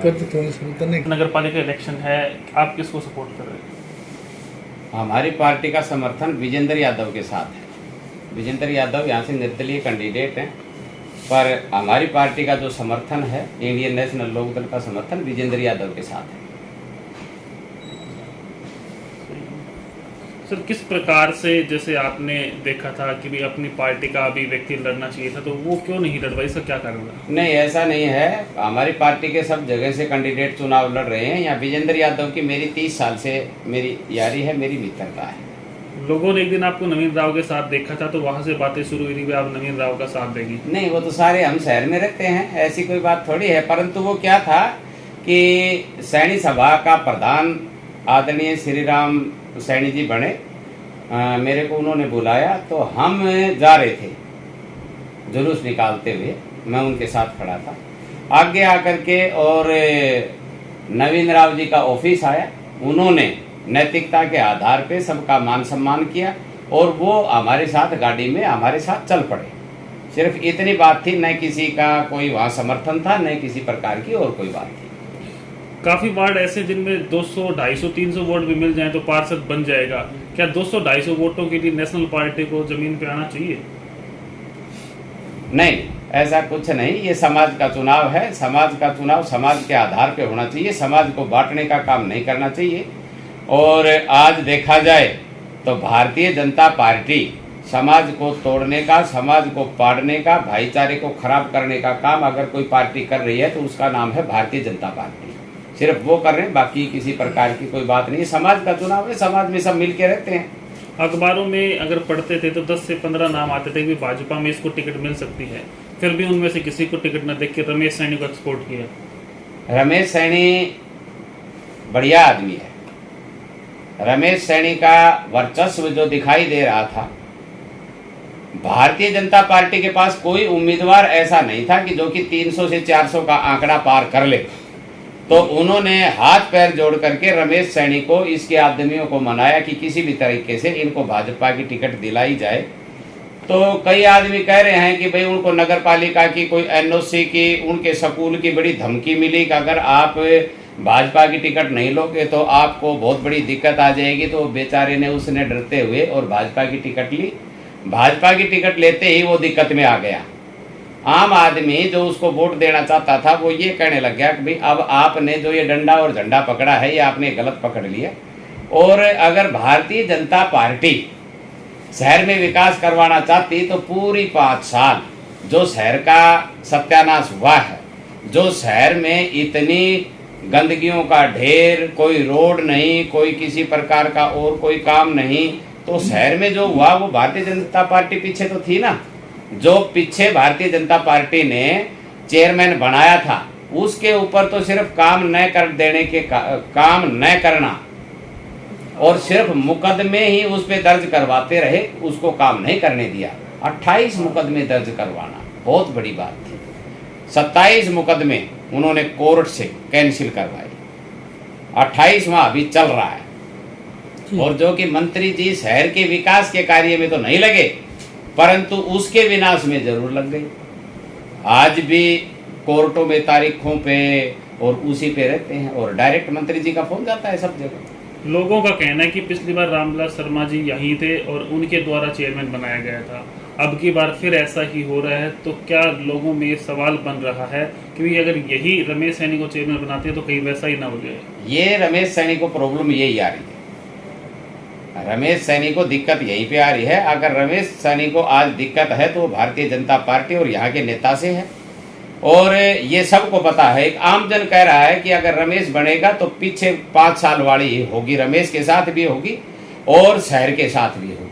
दिक्कत थोड़ी समर्थन नहीं। नगर पालिका इलेक्शन है, आप किसको सपोर्ट कर रहे हैं? हमारी पार्टी का समर्थन विजेंद्र यादव के साथ है। विजेंद्र यादव यहाँ से निर्दलीय कैंडिडेट हैं, पर हमारी पार्टी का जो समर्थन है, इंडियन नेशनल लोक दल का समर्थन विजेंद्र यादव के साथ है। सर, किस प्रकार से, जैसे आपने देखा था कि भी अपनी पार्टी का अभी व्यक्ति लड़ना चाहिए था, तो वो क्यों नहीं लड़ पाई? इसका क्या कारण था? नहीं, ऐसा नहीं है। हमारी पार्टी के सब जगह से कैंडिडेट चुनाव लड़ रहे हैं। यहाँ विजेंद्र यादव की मेरी 30 साल से मेरी यारी है, मेरी मित्रता है। लोगों ने एक दिन आपको नवीन राव के साथ देखा था, तो वहां से बातें शुरू हुई थी कि आप नवीन राव का साथ देंगी। नहीं, वो तो सारे हम शहर में रहते हैं, ऐसी कोई बात थोड़ी है। परंतु वो क्या था कि सैनी सभा का प्रधान आदरणीय श्री राम सैनी जी बने, मेरे को उन्होंने बुलाया, तो हम जा रहे थे जुलूस निकालते हुए, मैं उनके साथ खड़ा था। आगे आकर के और नवीन राव जी का ऑफिस आया, उन्होंने नैतिकता के आधार पे सबका मान सम्मान किया और वो हमारे साथ गाड़ी में हमारे साथ चल पड़े। सिर्फ इतनी बात थी, न किसी का कोई वहाँ समर्थन था, न किसी प्रकार की और कोई बात थी। काफी वार्ड ऐसे जिनमें 200, 250, 300 वोट भी मिल जाए तो पार्षद बन जाएगा। क्या 200, 250 वोटों के लिए नेशनल पार्टी को जमीन पे आना चाहिए? नहीं, ऐसा कुछ नहीं। ये समाज का चुनाव है। समाज का चुनाव समाज के आधार पे होना चाहिए। समाज को बांटने का काम नहीं करना चाहिए। और आज देखा जाए तो भारतीय जनता पार्टी समाज को तोड़ने का, समाज को पाड़ने का, भाईचारे को खराब करने का काम अगर कोई पार्टी कर रही है तो उसका नाम है भारतीय जनता पार्टी। सिर्फ वो कर रहे हैं, बाकी किसी प्रकार की कोई बात नहीं। समाज का चुनाव है, समाज में सब मिल के रहते हैं। अखबारों में अगर पढ़ते थे तो 10 से 15 नाम आते थे कि भाजपा में इसको टिकट मिल सकती है, फिर भी उनमें से किसी को टिकट न देख के रमेश सैनी को एक्सपोर्ट किया। रमेश सैनी बढ़िया आदमी है। रमेश सैनी का वर्चस्व जो दिखाई दे रहा था, भारतीय जनता पार्टी के पास कोई उम्मीदवार ऐसा नहीं था कि जो कि 300 से 400 का आंकड़ा पार कर ले, तो उन्होंने हाथ पैर जोड़ करके रमेश सैनी को, इसके आदमियों को मनाया कि किसी भी तरीके से इनको भाजपा की टिकट दिलाई जाए। तो कई आदमी कह रहे हैं कि भाई उनको नगर पालिका की कोई एनओसी की, उनके स्कूल की बड़ी धमकी मिली कि अगर आप भाजपा की टिकट नहीं लोगे तो आपको बहुत बड़ी दिक्कत आ जाएगी। तो बेचारे ने, उसने डरते हुए और भाजपा की टिकट ली। भाजपा की टिकट लेते ही वो दिक्कत में आ गया। आम आदमी जो उसको वोट देना चाहता था वो ये कहने लग गया कि भाई अब आपने जो ये डंडा और झंडा पकड़ा है, ये आपने गलत पकड़ लिया। और अगर भारतीय जनता पार्टी शहर में विकास करवाना चाहती तो पूरी 5 साल जो शहर का सत्यानाश हुआ है, जो शहर में इतनी गंदगियों का ढेर, कोई रोड नहीं, कोई किसी प्रकार का और कोई काम नहीं, तो शहर में जो हुआ वो भारतीय जनता पार्टी पीछे तो थी ना। जो पीछे भारतीय जनता पार्टी ने चेयरमैन बनाया था, उसके ऊपर तो सिर्फ काम न कर देने के काम न करना और सिर्फ मुकदमे ही उस पे दर्ज करवाते रहे, उसको काम नहीं करने दिया। 28 मुकदमे दर्ज करवाना बहुत बड़ी बात थी। 27 मुकदमे उन्होंने कोर्ट से कैंसिल करवाए, 28वां अभी चल रहा है। और जो कि मंत्री जी शहर के विकास के कार्य में तो नहीं लगे, परंतु उसके विनाश में जरूर लग गई। आज भी कोर्टों में तारीखों पे और उसी पे रहते हैं और डायरेक्ट मंत्री जी का फोन जाता है सब जगह। लोगों का कहना है कि पिछली बार रामविलास शर्मा जी यहीं थे और उनके द्वारा चेयरमैन बनाया गया था, अब की बार फिर ऐसा ही हो रहा है। तो क्या लोगों में सवाल बन रहा है कि अगर यही रमेश सैनी को चेयरमैन बनाते हैं तो कहीं वैसा ही ना हो जाए? ये रमेश सैनी को प्रॉब्लम यही आ रही है। रमेश सैनी को दिक्कत यहीं पे आ रही है। अगर रमेश सैनी को आज दिक्कत है तो भारतीय जनता पार्टी और यहाँ के नेता से है, और ये सबको पता है। एक आमजन कह रहा है कि अगर रमेश बनेगा तो पीछे 5 साल वाली होगी, रमेश के साथ भी होगी और शहर के साथ भी होगी।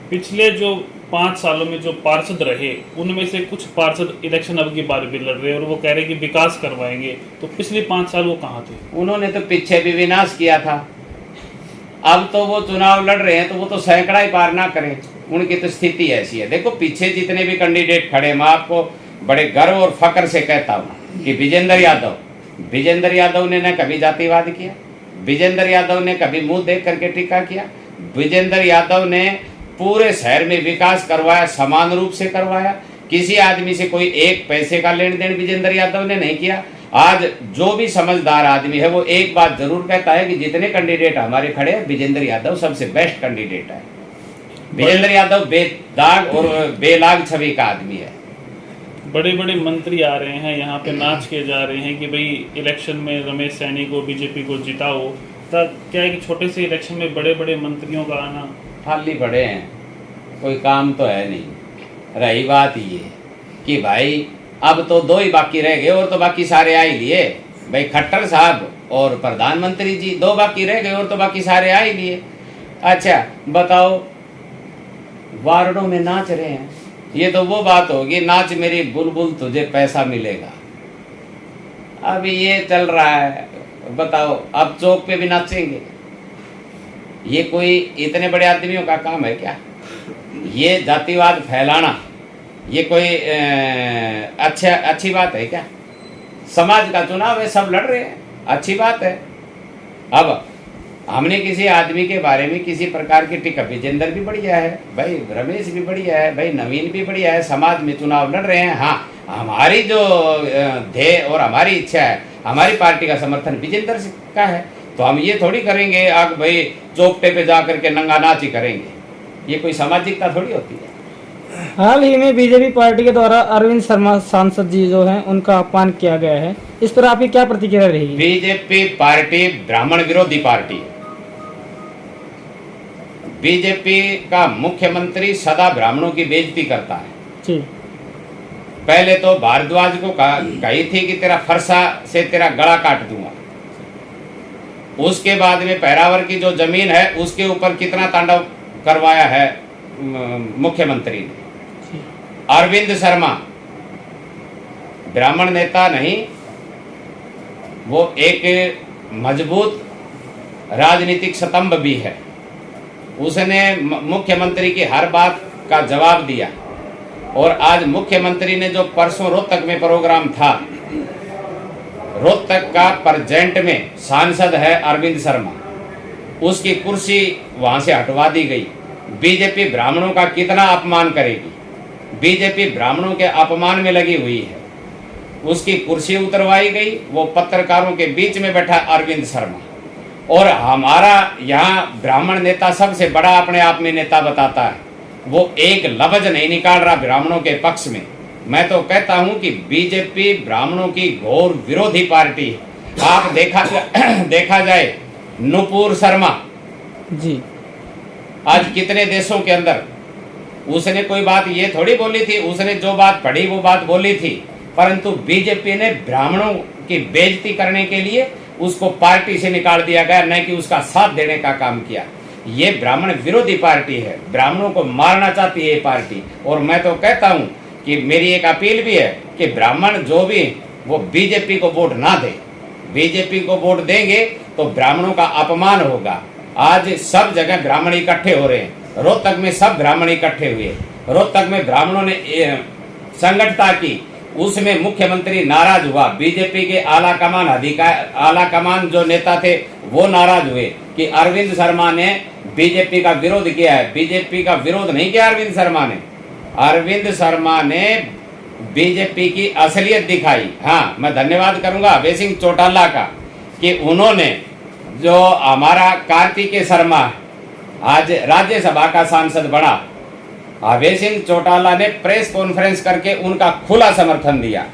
पिछले जो 5 सालों में जो पार्षद रहे, उनमें से कुछ पार्षद इलेक्शन अब की बार भी लड़ रहे हैं और वो कह रहे हैं कि विकास करवाएंगे, तो पिछले 5 साल वो कहाँ थे? उन्होंने तो पीछे भी विनाश किया था। अब तो वो चुनाव लड़ रहे हैं तो वो तो सैकड़ा ही पार ना करें, उनकी तो स्थिति ऐसी है। देखो पीछे जितने भी कैंडिडेट खड़े, मैं आपको बड़े गर्व और फक्र से कहता हूँ कि विजेंद्र यादव ने न कभी जातिवाद किया, विजेंद्र यादव ने कभी मुंह देख करके टीका किया, विजेंद्र यादव ने पूरे शहर में विकास करवाया, समान रूप से करवाया। किसी आदमी से कोई एक पैसे का लेन देन विजेंद्र यादव ने नहीं किया। आज जो भी समझदार आदमी है वो एक बात जरूर कहता है कि जितने कैंडिडेट हमारे खड़े हैं, विजेंद्र यादव सबसे बेस्ट कैंडिडेट है। विजेंद्र यादव बेदाग और बेलाग छवि का आदमी है। बड़े बड़े मंत्री आ रहे हैं यहाँ पे, नाच के जा रहे हैं कि भाई इलेक्शन में रमेश सैनी को, बीजेपी को जिताओ। तब क्या है कि छोटे से इलेक्शन में बड़े बड़े मंत्रियों का आना, खाली बड़े हैं, कोई काम तो है नहीं। रही बात ये कि भाई अब तो 2 ही बाकी रह गए, और तो बाकी सारे आ ही लिए। भाई खट्टर साहब और प्रधानमंत्री जी 2 बाकी रह गए, और तो बाकी सारे आ ही लिए। अच्छा बताओ, वार्डों में नाच रहे हैं, ये तो वो बात होगी, नाच मेरी बुलबुल तुझे पैसा मिलेगा। अभी ये चल रहा है, बताओ अब चौक पे भी नाचेंगे। ये कोई इतने बड़े आदमियों का काम है क्या? ये जातिवाद फैलाना ये कोई अच्छी बात है क्या? समाज का चुनाव है, सब लड़ रहे हैं, अच्छी बात है। अब हमने किसी आदमी के बारे में किसी प्रकार की टिक्का, विजेंद्र भी बढ़िया है भाई, रमेश भी बढ़िया है भाई, नवीन भी बढ़िया है, समाज में चुनाव लड़ रहे हैं। हाँ, हमारी जो ध्येय और हमारी इच्छा है, हमारी पार्टी का समर्थन विजेंद्र का है, तो हम ये थोड़ी करेंगे आग भाई चौकटे पे जा करके नंगा नाच ही करेंगे। ये कोई सामाजिकता थोड़ी होती है। हाल ही में बीजेपी पार्टी के द्वारा अरविंद शर्मा सांसद जी जो हैं उनका अपमान किया गया है, इस पर आपकी क्या प्रतिक्रिया रहेगी? बीजेपी पार्टी ब्राह्मण विरोधी पार्टी है। बीजेपी का मुख्यमंत्री सदा ब्राह्मणों की बेइज्जती करता है जी। पहले तो भारद्वाज को कही थी कि तेरा फरसा से तेरा गला काट दूंगा। उसके बाद में पैरावर की जो जमीन है उसके ऊपर कितना तांडव करवाया है मुख्यमंत्री ने। अरविंद शर्मा ब्राह्मण नेता नहीं, वो एक मजबूत राजनीतिक स्तंभ भी है। उसने मुख्यमंत्री की हर बात का जवाब दिया, और आज मुख्यमंत्री ने जो परसों रोहतक में प्रोग्राम था, रोहतक का प्रेजेंट में सांसद है अरविंद शर्मा, उसकी कुर्सी वहां से हटवा दी गई। बीजेपी ब्राह्मणों का कितना अपमान करेगी? बीजेपी ब्राह्मणों के अपमान में लगी हुई है, उसकी कुर्सी उतरवाई गई। वो पत्रकारों के बीच में बैठा अरविंद शर्मा, और हमारा यहाँ ब्राह्मण नेता सबसे बड़ा अपने आप में नेता बताता है, वो एक लफ्ज नहीं निकाल रहा ब्राह्मणों के पक्ष में। मैं तो कहता हूं कि बीजेपी ब्राह्मणों की घोर विरोधी पार्टी है। आप देखा जाए नुपुर शर्मा जी, आज कितने देशों के अंदर उसने कोई बात ये थोड़ी बोली थी, उसने जो बात पढ़ी वो बात बोली थी, परंतु बीजेपी ने ब्राह्मणों की बेइज्जती करने के लिए उसको पार्टी से निकाल दिया गया, न कि उसका साथ देने का काम किया। ये ब्राह्मण विरोधी पार्टी है, ब्राह्मणों को मारना चाहती है ये पार्टी। और मैं तो कहता हूं कि मेरी एक अपील भी है कि ब्राह्मण जो भी वो बीजेपी को वोट ना दे। बीजेपी को वोट देंगे तो ब्राह्मणों का अपमान होगा। आज सब जगह ब्राह्मण इकट्ठे हो रहे हैं, रोहतक में सब ब्राह्मण इकट्ठे हुए, रोहतक में ब्राह्मणों ने संगठता की, उसमें मुख्यमंत्री नाराज हुआ। बीजेपी के आला कमान जो नेता थे वो नाराज हुए कि अरविंद शर्मा ने बीजेपी का विरोध किया है। बीजेपी का विरोध नहीं किया अरविंद शर्मा ने, अरविंद शर्मा ने बीजेपी की असलियत दिखाई। हाँ, मैं धन्यवाद करूंगा अभय सिंह चौटाला का कि उन्होंने, जो हमारा कार्तिकेय शर्मा आज राज्यसभा का सांसद बना, अभय सिंह चौटाला ने प्रेस कॉन्फ्रेंस करके उनका खुला समर्थन दिया।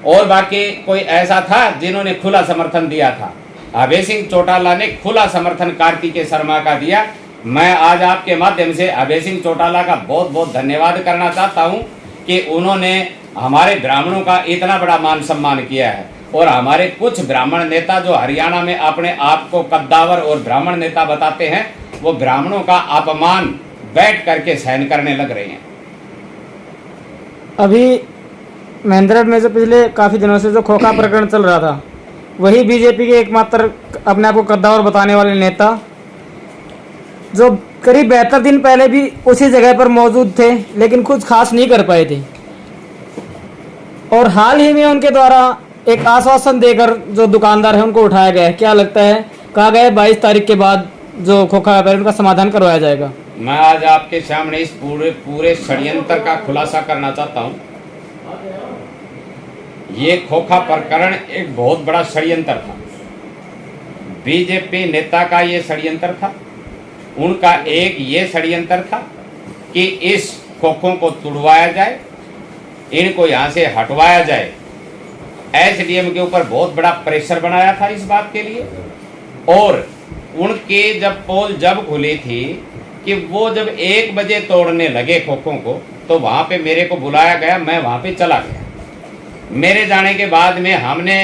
और बाकी कोई ऐसा था जिन्होंने खुला समर्थन दिया था? अभय सिंह चौटाला ने खुला समर्थन कार्तिकेय शर्मा का दिया। मैं आज आपके माध्यम से अभय सिंह चौटाला का बहुत बहुत धन्यवाद करना चाहता हूं कि उन्होंने हमारे ब्राह्मणों का इतना बड़ा मान सम्मान किया है। और हमारे कुछ ब्राह्मण नेता जो हरियाणा में अपने आप को कद्दावर और ब्राह्मण नेता बताते हैं, वो ब्राह्मणों का अपमान बैठ करके सहन करने लग रहे हैं। अभी महेंद्रगढ़ में जो पिछले काफ़ी दिनों से जो खोखा प्रकरण चल रहा था, वही बीजेपी के एकमात्र अपने आप को कद्दावर बताने वाले नेता, जो करीब 72 दिन पहले भी उसी जगह पर मौजूद थे लेकिन कुछ खास नहीं कर पाए थे, और हाल ही में उनके द्वारा एक आश्वासन देकर जो दुकानदार है उनको उठाया गया है। क्या लगता है, कहा गया है 22 तारीख के बाद जो खोखा व्यापारी उनका समाधान करवाया जाएगा? मैं आज आपके सामने इस पूरे षड्यंत्र का खुलासा करना चाहता हूं ये खोखा प्रकरण एक बहुत बड़ा षड्यंत्र था। बीजेपी नेता का ये षड्यंत्र था, उनका एक ये षड्यंत्र था कि इस खोखों को तुड़वाया जाए, इनको यहाँ से हटवाया जाए। एसडीएम के ऊपर बहुत बड़ा प्रेशर बनाया था इस बात के लिए। और उनके जब पोल जब खुली थी कि वो जब 1 बजे तोड़ने लगे खोखों को, तो वहाँ पे मेरे को बुलाया गया, मैं वहाँ पे चला गया। मेरे जाने के बाद में हमने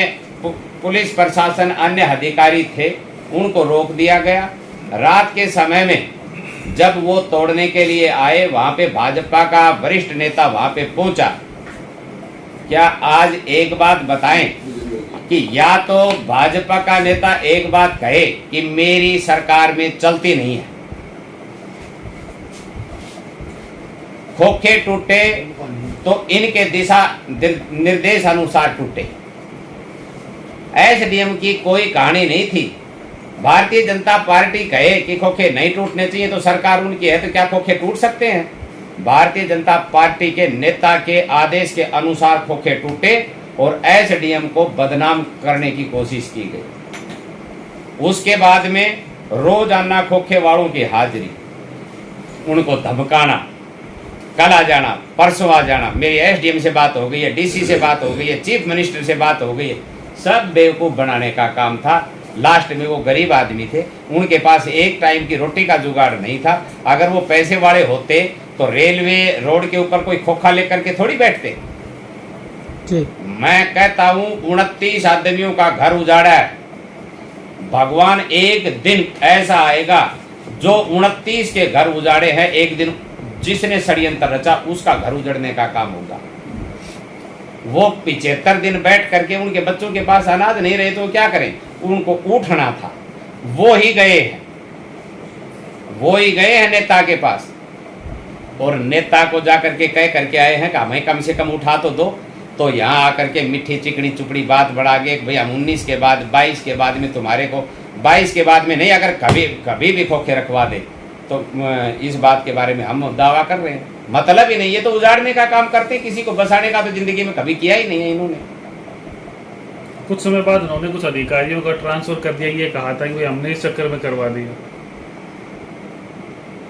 पुलिस प्रशासन अन्य अधिकारी थे उनको रोक दिया गया। रात के समय में जब वो तोड़ने के लिए आए, वहाँ पे भाजपा का वरिष्ठ नेता वहाँ पे पहुँचा। क्या आज एक बात बताएं कि या तो भाजपा का नेता एक बात कहे कि मेरी सरकार में चलती नहीं है, खोखे टूटे तो इनके दिशा निर्देश अनुसार टूटे। एसडीएम की कोई कहानी नहीं थी। भारतीय जनता पार्टी कहे कि खोखे नहीं टूटने चाहिए तो सरकार उनकी है, तो क्या खोखे टूट सकते हैं? भारतीय जनता पार्टी के नेता के आदेश के अनुसार खोखे टूटे और एसडीएम को बदनाम करने की कोशिश की गई। उसके बाद में रोजाना खोखे वालों की हाजिरी, उनको धमकाना, कल आ जाना, परसों आ जाना, मेरी एसडीएम से बात हो गई है, डीसी से बात हो गई है, चीफ मिनिस्टर से बात हो गई है, सब बेवकूफ़ बनाने का काम था। लास्ट में वो गरीब आदमी थे, उनके पास एक टाइम की रोटी का जुगाड़ नहीं था। अगर वो पैसे वाले होते तो रेलवे रोड के ऊपर कोई खोखा लेकर के थोड़ी बैठते। मैं कहता हूँ 29 आदमियों का घर उजाड़ा है। भगवान एक दिन ऐसा आएगा जो 29 के घर उजाड़े हैं, एक दिन जिसने षड्यंत्र रचा उसका घर उजड़ने का काम होगा। वो 75 दिन बैठ करके उनके बच्चों के पास अनाज नहीं रहे तो क्या करें? उनको उठना था। वो ही गए हैं नेता के पास, और नेता को जाकर के कह करके आए हैं कि हमें कम से कम उठा तो दो। तो यहाँ आकर के मिठी चिकनी चुपड़ी बात बढ़ा के भाई हम 19 के बाद 22 के बाद में तुम्हारे को 22 के बाद में नहीं, अगर कभी भी खोखे रखवा दे तो इस बात के बारे में हम दावा कर रहे हैं। मतलब ही नहीं, ये तो उजाड़ने का काम करते हैं, किसी को बसाने का तो जिंदगी में कभी किया ही नहीं है इन्होंने। कुछ समय बाद उन्होंने कुछ अधिकारियों का ट्रांसफर कर दिया, ये कहा था कि हमने इस चक्कर में करवा दिया।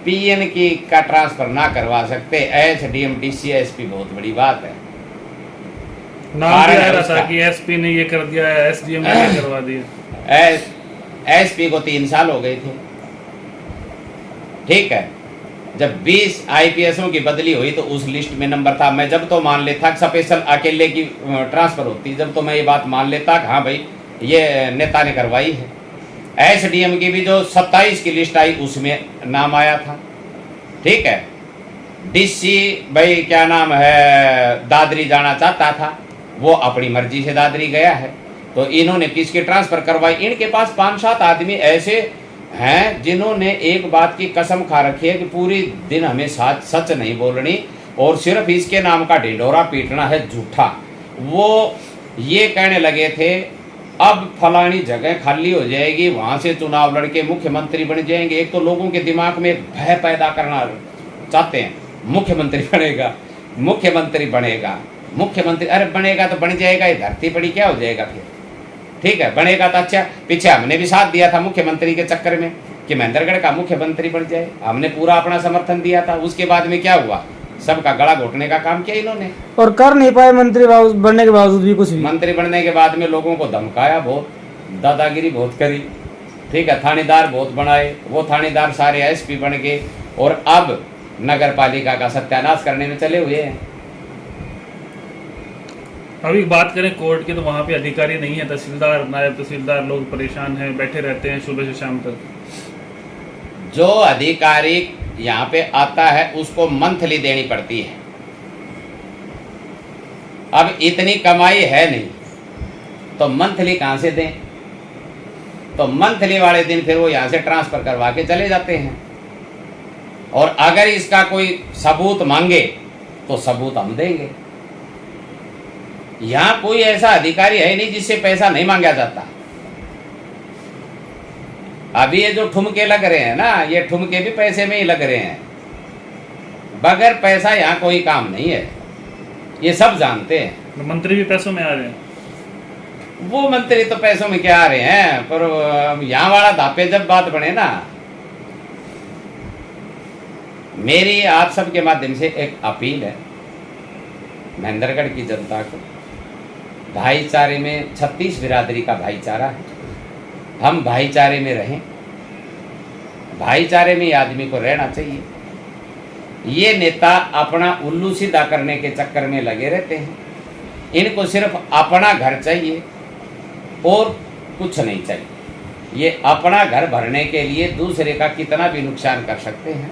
पीएन की का ट्रांसफर ना करवा सकते, एसडीएम डीसी एसपी बहुत बड़ी बात है। नाम भी आ रहा था कि एसपी ने ये कर दिया, एसडीएम ने ये करवा दिया। एसपी को 3 साल हो गए थे, ठीक है। जब 20 आईपीएसों की बदली हुई तो उस लिस्ट में नंबर था। मैं जब तो मान लेता स्पेशल अकेले की ट्रांसफर होती, जब तो मैं ये बात मान लेता कि हाँ भाई ये नेता ने करवाई है। एसडीएम की भी जो 27 की लिस्ट आई उसमें नाम आया था, ठीक है। डीसी भाई क्या नाम है दादरी जाना चाहता था, वो अपनी मर्जी से दादरी गया है। तो इन्होंने किसकी ट्रांसफर करवाई? इनके पास 5-7 आदमी ऐसे हैं जिन्होंने एक बात की कसम खा रखी है कि पूरी दिन हमें सच नहीं बोलनी और सिर्फ इसके नाम का ढिंढोरा पीटना है झूठा। वो ये कहने लगे थे अब फलानी जगह खाली हो जाएगी, वहाँ से चुनाव लड़के मुख्यमंत्री बन जाएंगे। एक तो लोगों के दिमाग में भय पैदा करना चाहते हैं, मुख्यमंत्री बनेगा, मुख्यमंत्री बनेगा, मुख्यमंत्री। अरे बनेगा तो बन जाएगा, ये धरती पड़ी क्या हो जाएगा फिर? ठीक है, बनेगा तो अच्छा। पीछे हमने भी साथ दिया था मुख्यमंत्री के चक्कर में कि महेंद्रगढ़ का मुख्यमंत्री बन जाए, हमने पूरा अपना समर्थन दिया था। उसके बाद में क्या हुआ? सबका गला घोटने का काम किया इन्होंने, और कर नहीं पाए मंत्री बनने के बावजूद भी कुछ भी। मंत्री बनने के बाद में लोगों को धमकाया, बहुत दादागिरी बहुत करी, ठीक है। थानेदार बहुत बनाए, वो थानेदार सारे एसपी बन गए और अब नगर पालिका का सत्यानाश करने में चले हुए हैं। अभी बात करें कोर्ट की तो वहाँ पे अधिकारी नहीं है, तहसीलदार नायब तहसीलदार लोग परेशान हैं, बैठे रहते हैं सुबह से शाम तक। जो अधिकारी यहाँ पे आता है उसको मंथली देनी पड़ती है। अब इतनी कमाई है नहीं तो मंथली कहाँ से दें? तो मंथली वाले दिन फिर वो यहाँ से ट्रांसफर करवा के चले जाते हैं। और अगर इसका कोई सबूत मांगे तो सबूत हम देंगे। यहाँ कोई ऐसा अधिकारी है नहीं जिससे पैसा नहीं मांगा जाता। अभी ये जो ठुमके लग रहे हैं ना, ये ठुमके भी पैसे में ही लग रहे हैं। बगैर पैसा यहाँ कोई काम नहीं है, ये सब जानते हैं। मंत्री भी पैसों में आ रहे हैं। वो मंत्री तो पैसों में क्या आ रहे हैं, पर यहाँ वाला धापे जब बात बने ना, मेरी आप सबके माध्यम से एक अपील है महेंद्रगढ़ की जनता को। भाईचारे में 36 बिरादरी का भाईचारा है, हम भाईचारे में रहें, भाईचारे में आदमी को रहना चाहिए। ये नेता अपना उल्लू सीधा करने के चक्कर में लगे रहते हैं, इनको सिर्फ अपना घर चाहिए और कुछ नहीं चाहिए। ये अपना घर भरने के लिए दूसरे का कितना भी नुकसान कर सकते हैं,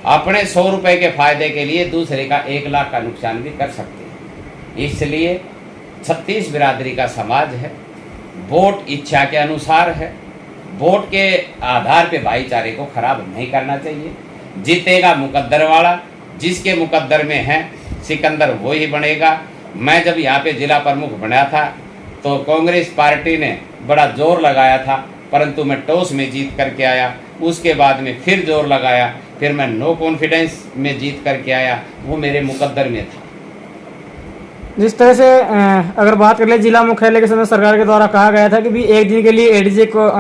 अपने 100 रुपए के फायदे के लिए दूसरे का 1 लाख का नुकसान भी कर सकते हैं। इसलिए 36 बिरादरी का समाज है, वोट इच्छा के अनुसार है, वोट के आधार पे भाईचारे को खराब नहीं करना चाहिए। जीतेगा मुकद्दर वाला, जिसके मुकद्दर में है सिकंदर वो ही बनेगा। मैं जब यहाँ पे जिला प्रमुख बना था तो कांग्रेस पार्टी ने बड़ा जोर लगाया था, परंतु मैं टॉस में जीत करके आया। उसके बाद में फिर जोर लगाया, फिर मैं नो कॉन्फिडेंस में जीत करके आया, वो मेरे मुकद्दर में था। जिस तरह से अगर बात कर ले, जिला मुख्यालय के समय सरकार के द्वारा कहा गया था कि भी एक दिन के लिए एडीजे को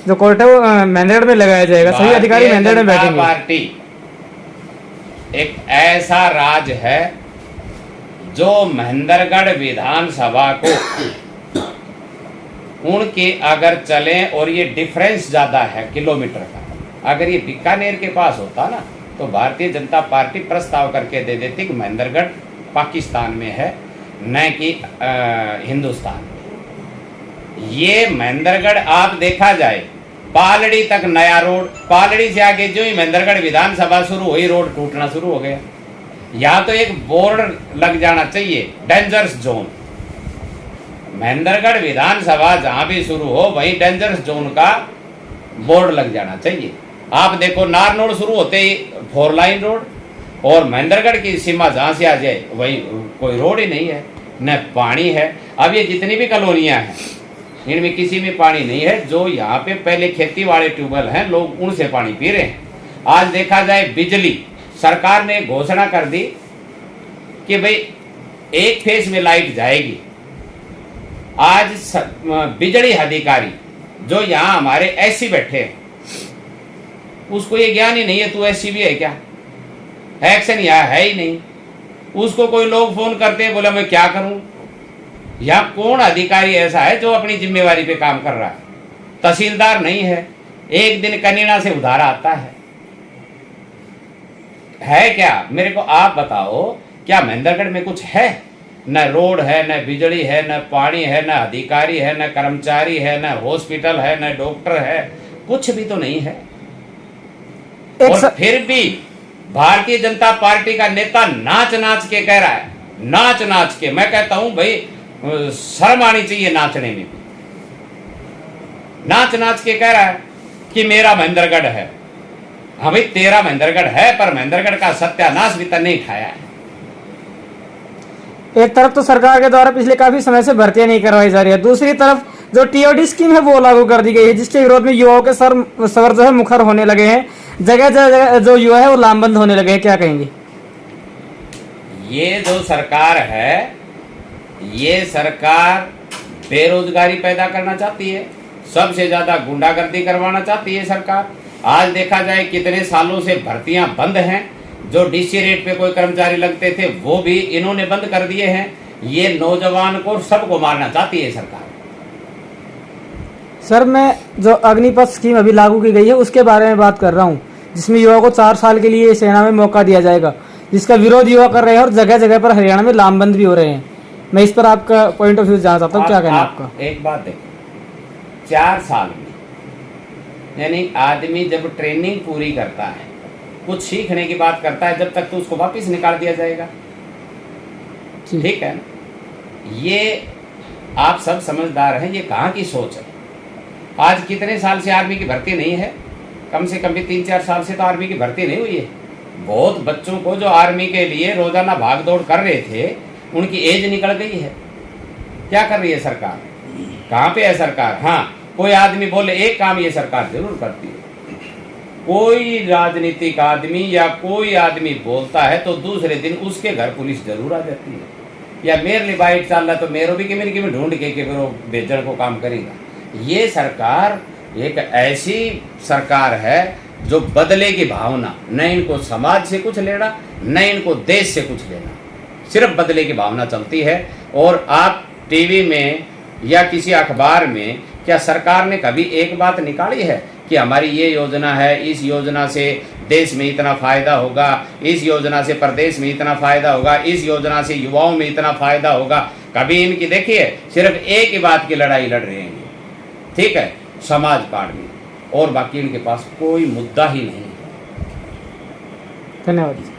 जो कोर्ट है वो महेंद्रगढ़ में लगाया जाएगा, सभी अधिकारी महेंद्रगढ़ में बैठेंगे। पार्टी एक ऐसा राज है जो महेंद्रगढ़ विधानसभा को उनके अगर चलें, और ये डिफरेंस ज़्यादा है किलोमीटर का, अगर ये बीकानेर के पास होता ना तो भारतीय जनता पार्टी प्रस्ताव करके दे देती कि महेंद्रगढ़ पाकिस्तान में है, न कि हिंदुस्तान में। ये महेंद्रगढ़ आप देखा जाए, पालड़ी तक नया रोड, पालड़ी से आगे जो ही महेंद्रगढ़ विधानसभा शुरू हुई रोड टूटना शुरू हो गया। यहाँ तो एक बोर्ड लग जाना चाहिए, डेंजरस जोन। महेंद्रगढ़ विधानसभा जहाँ भी शुरू हो वहीं डेंजरस जोन का बोर्ड लग जाना चाहिए। आप देखो नारनौल शुरू होते ही 4 लाइन रोड, और महेंद्रगढ़ की सीमा जहाँ से आ जाए वही कोई रोड ही नहीं है, न पानी है। अब ये जितनी भी कॉलोनियाँ हैं इनमें किसी में पानी नहीं है। जो यहाँ पे पहले खेती वाले ट्यूबवेल हैं, लोग उनसे पानी पी रहे हैं। आज देखा जाए बिजली, सरकार ने घोषणा कर दी कि भाई 1 फेज में लाइट जाएगी। आज बिजली अधिकारी जो यहाँ हमारे एससी बैठे हैं, उसको ये ज्ञान ही नहीं है तू एससी भी है क्या, एक्शन यहाँ है ही नहीं। उसको कोई लोग फोन करते हैं, बोला मैं क्या करूं। यहाँ कौन अधिकारी ऐसा है जो अपनी जिम्मेवारी पे काम कर रहा है? तहसीलदार नहीं है, एक दिन कनीना से उधार आता है क्या? मेरे को आप बताओ, क्या महेंद्रगढ़ में कुछ है? न रोड है, न बिजली है, न पानी है, न अधिकारी है, न कर्मचारी है, न हॉस्पिटल है, न डॉक्टर है, कुछ भी तो नहीं है। और फिर भी भारतीय जनता पार्टी का नेता नाच नाच के कह रहा है, नाच नाच के। मैं कहता हूं भाई शर्म आनी चाहिए नाचने में भी। नाच नाच के कह रहा है कि मेरा महेंद्रगढ़ है। हाँ भाई तेरा महेंद्रगढ़ है, पर महेंद्रगढ़ का सत्यानाश भी तक नहीं खाया है। एक तरफ तो सरकार के द्वारा पिछले काफी समय से भर्तियां नहीं करवाई जा रही है, दूसरी तरफ जो टीओडी स्कीम है वो लागू कर दी गई है, जिसके विरोध में युवाओं के सर जो है मुखर होने लगे हैं। जगह जगह जो युवा है वो लामबंद होने लगे हैं। क्या कहेंगे? ये जो सरकार है, ये सरकार बेरोजगारी पैदा करना चाहती है, सबसे ज्यादा गुंडागर्दी करवाना चाहती है सरकार। आज देखा जाए कितने सालों से भर्तियां बंद हैं। जो डीसी रेट पे कोई कर्मचारी लगते थे वो भी इन्होंने बंद कर दिए हैं। ये नौजवान को सबको मारना चाहती है सरकार। सर, मैं जो अग्निपथ स्कीम अभी लागू की गई है उसके बारे में बात कर रहा हूँ, जिसमें युवा को 4 साल के लिए सेना में मौका दिया जाएगा, जिसका विरोध युवा कर रहे हैं और जगह जगह पर हरियाणा में लामबंद भी हो रहे हैं। मैं इस पर आपका पॉइंट ऑफ व्यू जानना चाहता हूँ, क्या कहना है आपका? एक बात देखो, 4 साल में यानी आदमी जब ट्रेनिंग पूरी करता है, कुछ सीखने की बात करता है, जब तक तो उसको वापस निकाल दिया जाएगा। ठीक है ना? ये आप सब समझदार हैं, ये कहाँ की सोच है? आज कितने साल से आर्मी की भर्ती नहीं है? कम से कम भी 3-4 साल से तो आर्मी की भर्ती नहीं हुई है। बहुत बच्चों को जो आर्मी के लिए रोजाना भाग दौड़ कर रहे थे, उनकी एज निकल गई है। क्या कर रही है सरकार? कहाँ पे है सरकार? हाँ, कोई आदमी बोले एक काम ये सरकार जरूर करती है। कोई राजनीतिक आदमी या कोई आदमी बोलता है तो दूसरे दिन उसके घर पुलिस जरूर आ जाती है। या मेरे लिए बाइट चल रहा तो मेरो भी किमें किमें ढूंढ के फिर वो बेचने को काम करेगा। ये सरकार एक ऐसी सरकार है जो बदले की भावना, न इनको समाज से कुछ लेना न इनको देश से कुछ लेना, सिर्फ बदले की भावना चलती है। और आप टीवी में या किसी अखबार में क्या सरकार ने कभी एक बात निकाली है कि हमारी ये योजना है, इस योजना से देश में इतना फायदा होगा, इस योजना से प्रदेश में इतना फायदा होगा, इस योजना से युवाओं में इतना फायदा होगा? कभी इनकी देखिए, सिर्फ एक ही बात की लड़ाई लड़ रहे हैं, ठीक है, समाज कार्ड में, और बाकी इनके पास कोई मुद्दा ही नहीं है। धन्यवाद।